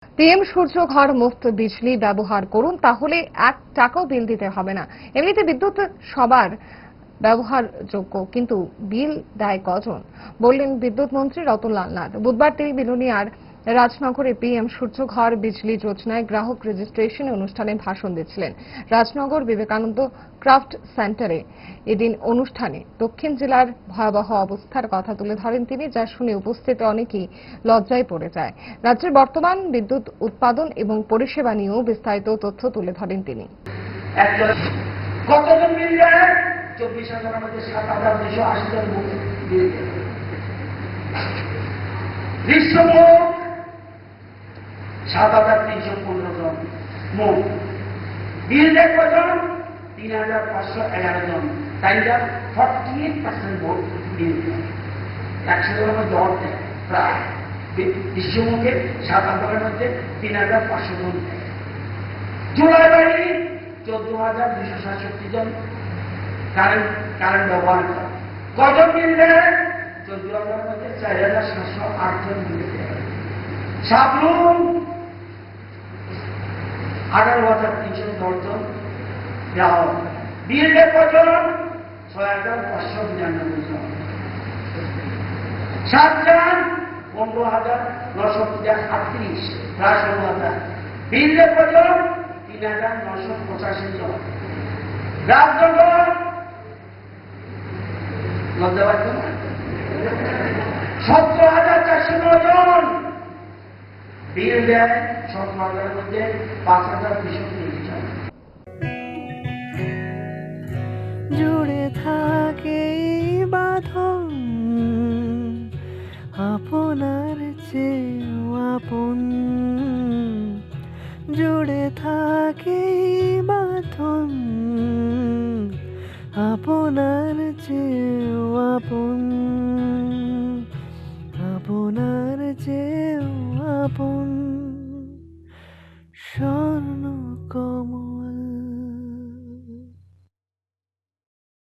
PM সূর্য ঘর মুফত বিজলি ব্যবহার করুন, তাহলে 1 টাকাও বিল দিতে হবে না। এমনিতে বিদ্যুৎ সবার ব্যবহারযোগ্য, কিন্তু বিল দেয় কজন, বললেন বিদ্যুৎ মন্ত্রী রতনলাল নাথ। বুধবার তিনি বিলোনিয়ার রাজনগরে পিএম সূর্য ঘর বিজলি যোজনায় গ্রাহক রেজিস্ট্রেশন অনুষ্ঠানে ভাষণ দিচ্ছিলেন। রাজনগর বিবেকানন্দ ক্রাফট সেন্টারে এদিন অনুষ্ঠানে দক্ষিণ জেলার ভয়াবহ অবস্থার কথা তুলে ধরেন তিনি, যা শুনে উপস্থিত অনেকেই লজ্জায় পড়ে যায়। রাজ্যের বর্তমান বিদ্যুৎ উৎপাদন এবং পরিষেবা নিয়েও বিস্তারিত তথ্য তুলে ধরেন তিনি। কতজন বিল দেয়? 24,000 মধ্যে 7,280 জন বিল দেয়। বিশ্বমোট 7,315 জন মোট বিল দেয় কজন? 3,511 জন। তাইরা 48% ভোট বিল দেয়। 100 জনের মধ্যে অর্ধেক প্রায়। বিশ্বমুখে 7,000 মধ্যে 3,500 জন দেয়। জুলাই বাড়ি 14,267 জন কারেন্ট ব্যবহার করে। কজন বিল দেয়? 14,000 মধ্যে 4,708 জন বিল দেয়। সাবরুম 18,310 জন গ্রাহক বিল দেয় কজন? 6,599 জন। সাতজান 15,938 প্রায় 16,000 বিল দেয় কজন? 3,985 জন। রাজনগর লজ্জাবাদ 17,409 জন বিল দেয়। 17,000 মধ্যে 5,230 জন। জুড়ে থাকে বাঁধন আপনার চেয়েও আপন, জুড়ে থাকে বাঁধন আপনার চেয়েও আপন, আপনার চেয়েও আপন। স্বর্ণ কমল